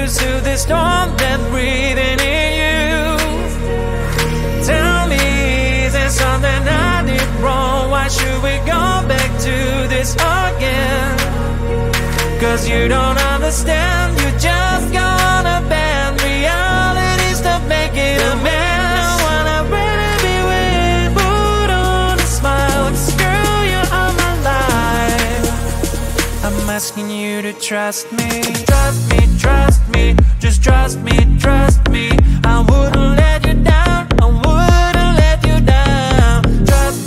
to soothe the storm that's breathing in you. Tell me, is there something I did wrong? Why should we go back to this again? Cause you don't understand, you just gonna bend reality, stop making a mess. I wanna really be with, put on a smile, cause girl, you are my life. I'm asking you to trust me. Trust me, trust me, just trust me, trust me. I wouldn't let you down, I wouldn't let you down. Trust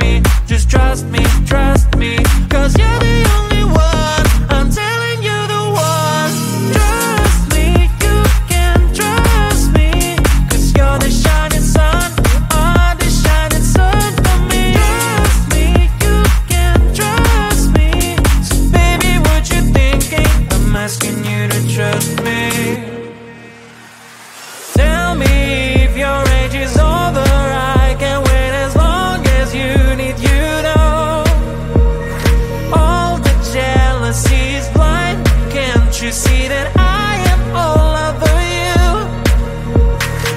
me, just trust me, trust me. Cause you're the only one, I'm telling you the one. Trust me, you can trust me. Cause you're the shining sun, you are the shining sun for me. Trust me, you can trust me. So baby, what you thinking? I'm asking you to trust me. Tell me if your age is over, I can wait as long as you need, you know. All the jealousy is blind, can't you see that I am all over you?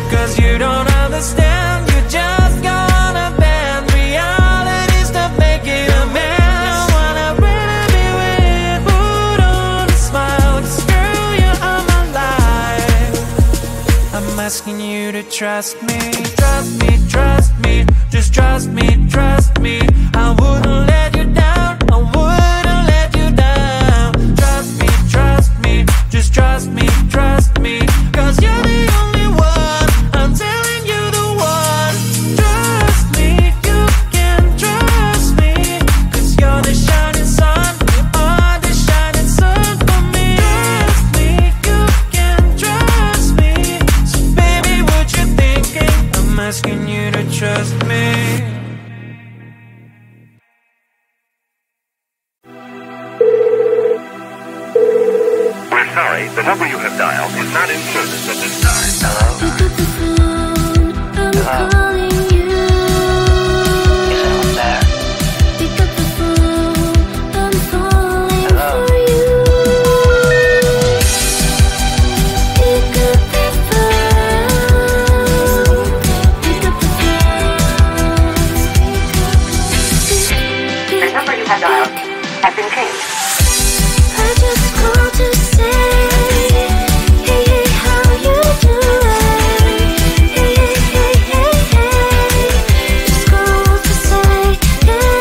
Cause you don't understand, you just gonna bend reality, stop making a mess. I wanna really be with, put on a smile, cause girl, you are my life. I'm asking you to trust me. Trust me, trust me, just trust me, trust me. I wouldn't let you down, I wouldn't let you down. Trust me, just trust me, trust me. Cause you're the only one, I'm telling you the one. Trust me, you can trust me. Cause you're the shining sun, you are the shining sun for me. Trust me, you can trust me. So baby, what you thinking? I'm asking you to trust me. We're sorry, the number you have dialed is not in service at this time. Hello? Pick up the phone, I'm calling you. Is anyone there? Pick up the phone, I'm falling for you. Pick up the phone, pick up the phone. The number you have dialed has been changed. I just called to say, hey, hey, how you doing? Hey, hey, hey, hey, hey. Just called to say, hey.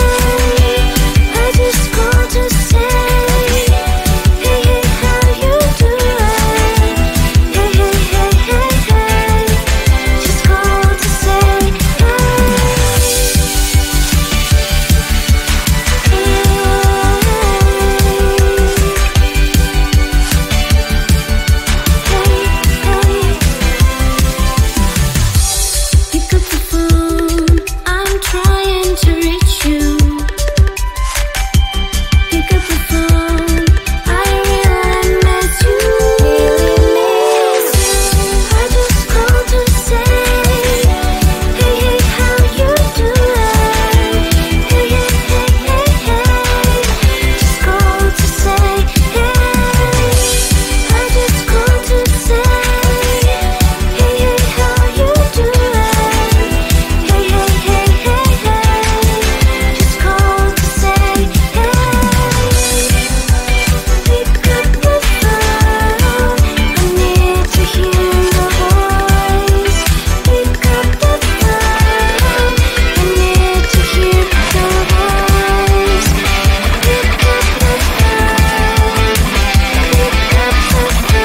I just called to say, hey, hey, how you doing? Hey, hey, hey, hey, hey. Just called to say, pick up the phone, I'm trying to reach you. Pick up the phone, I really miss you. I just called to say, hey, hey, how you doing? Hey, hey, hey, hey, hey. Just called to say, hey. I just called to say, hey, hey, how you doing? Hey, hey, hey, hey, hey. Just called to say, hey. Pick up the phone, I need to hear your voice. Pick up the phone, I need to hear your voice. Pick up the phone, pick up the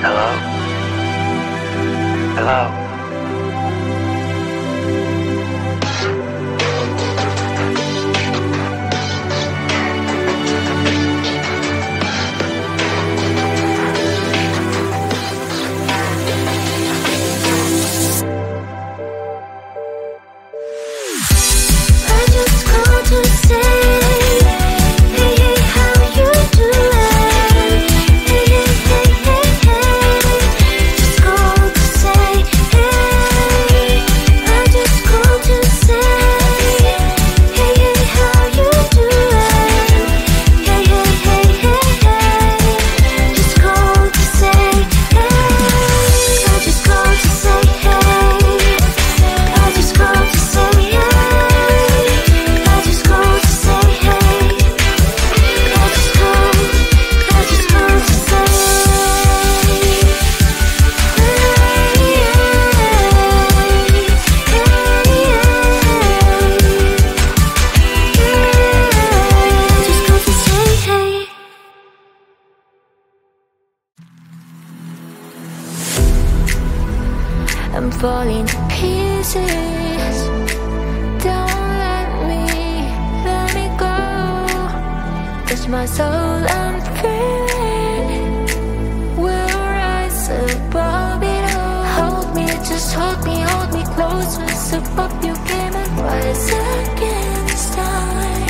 Hello? Hello? I just called to say, hey, hey, how you doing? Hey, hey, hey, hey, hey. Just called to say, I'm falling to pieces. Don't let me go. Touch my soul, I'm free. We'll rise above it all. Hold me, just hold me closer. Step up your game and rise again this time.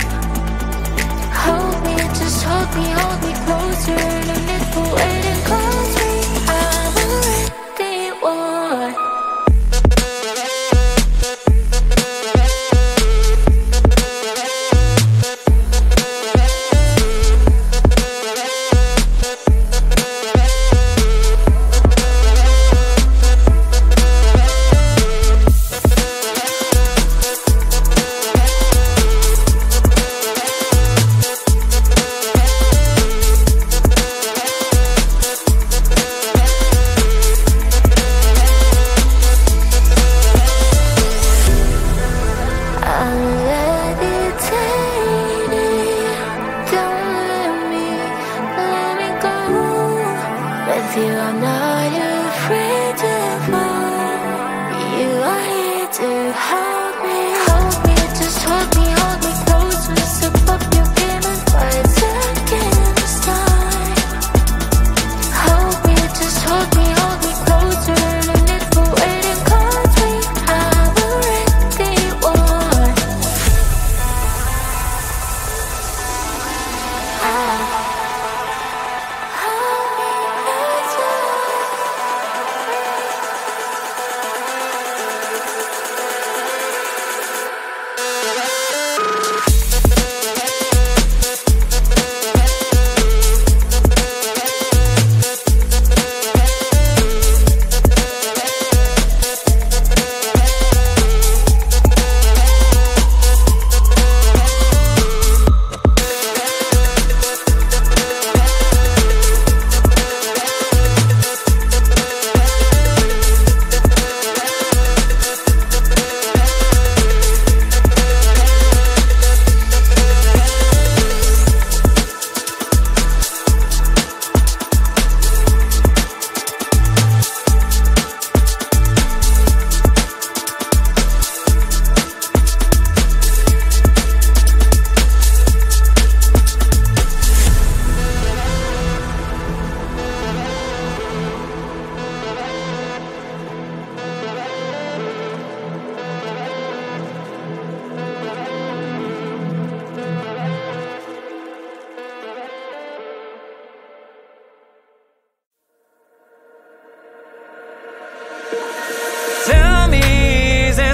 Hold me, just hold me closer. No need for waiting, close me. I'm already one.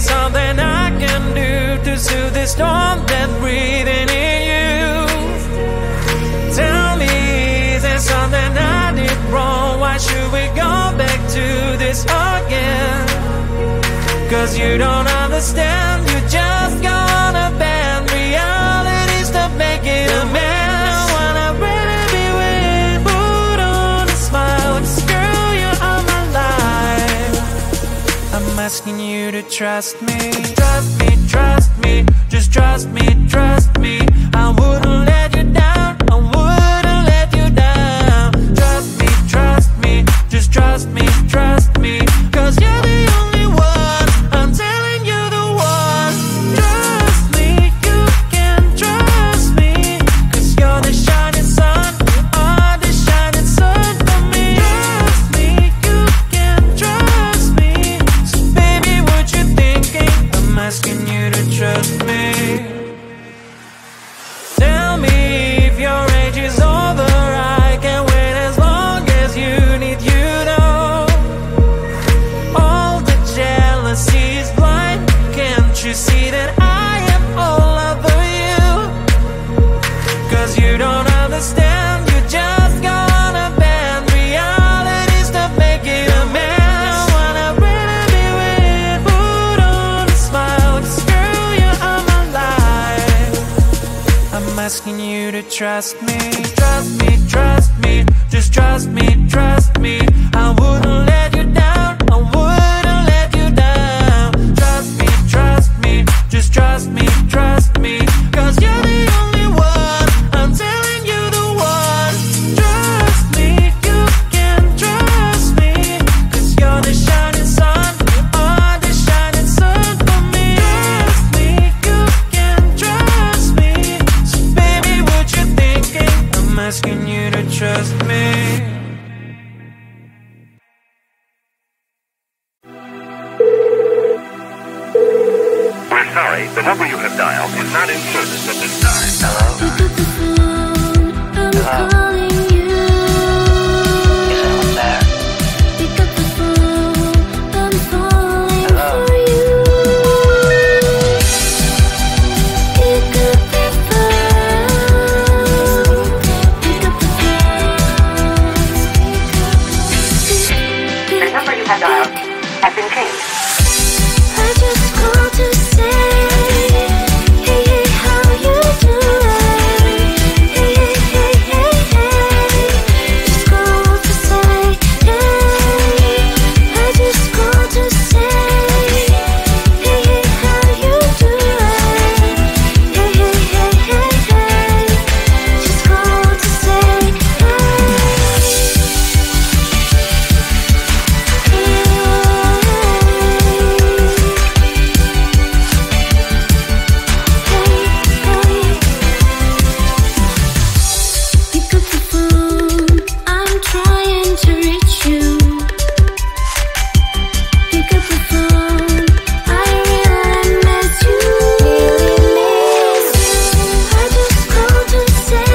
Something I can do to soothe the storm that's breathing in you. Tell me, is there something I did wrong? Why should we go back to this again? Cause you don't understand, you just gonna bend reality, stop making a mess. I wanna really be with, put on a smile, just girl, you're all my life. I'm asking you to trust me, trust me, just trust me, trust me. I wouldn't let you down, I wouldn't let you down. Trust me, just trust me, cause you're the only one, I'm telling you the one. Trust me, you can trust me, cause you're the shining sun, you are the shining sun for me. Trust me, you can trust me, so baby what you thinking, I'm asking you to trust me. Tell me if your age is over, I can wait as long as you need, you know. All the jealousy is blind, can't you see that I am all over you? Cause you don't understand, you just gonna bend reality, stop making a mess. I wanna really be with, put on a smile, just girl, you're all my life. I'm asking you to trust me, just trust me, I wouldn't let you down, I wouldn't let you down. Trust me, just trust me, cause you're the only one, I'm telling you the one. Trust me, you can trust me, cause you're the shining sun, you We're sorry, the number you have dialed is not in service at this time. Hello? Pick up the phone, I'm calling you. Is anyone there? Pick up the phone, I'm falling for you. Pick up the phone, pick up the phone. The number you have dialed has been changed. I just called to say, hey, hey, how you doing? Hey, hey, hey, hey, hey. Just called to say, hey. I just called to say, hey, hey, how you doing? Hey, hey, hey, hey, hey. Just called to say, pick up the phone, I'm trying to reach you. Pick up the phone, I really miss you. I just called to say,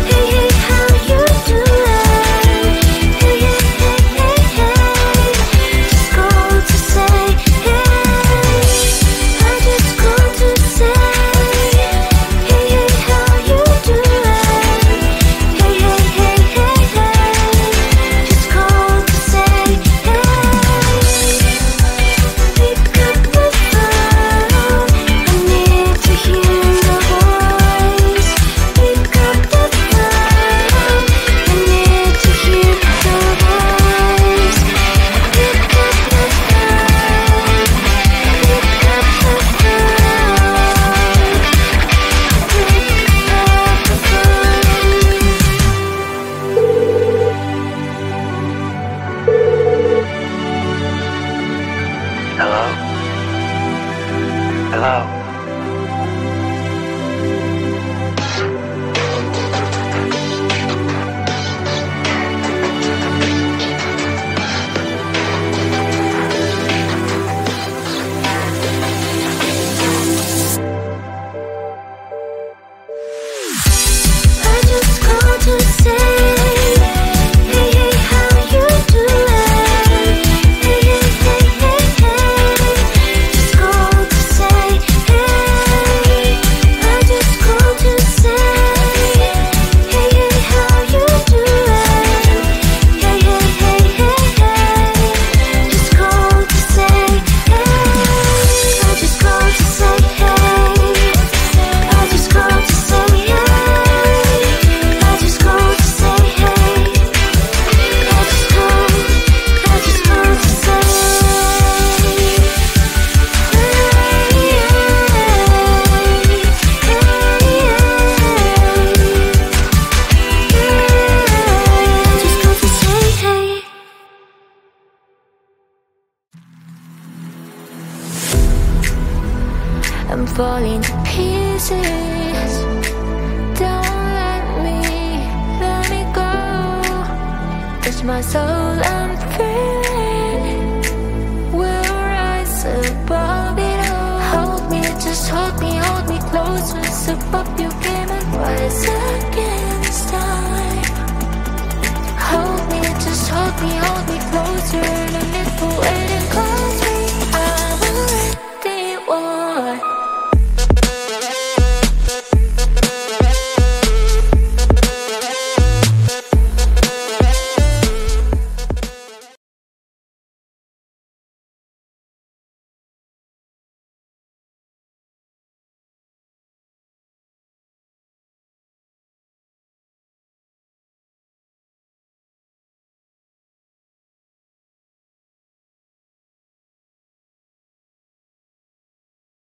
hey, hey, how you doing? Hey, hey, hey, hey, hey. Just called to say, hey. I just called to say, hey, hey, how you doing? Hey, hey, hey, hey, hey. Just called to say, hey. Pick up the phone, I need to hear your voice. Pick up the phone, I need to hear your voice. Pick up the phone, pick up the Hello? Hello? I just called to say, hey, hey, how you doing? Hey, hey, hey, hey, hey. Just called to say, hey. I just called to say, hey, hey, how you doing? Hey, hey, hey, hey, hey. Just called to say, hey. I just called to say, hey. I just called to say, hey. I just called to say, hey. I just called to say, hey. I'm falling to pieces. Don't let me go. Touch my soul, I'm feeling. We'll rise above it all. Hold me, just hold me closer. Step up your game and rise against time. Hold me, just hold me closer. And if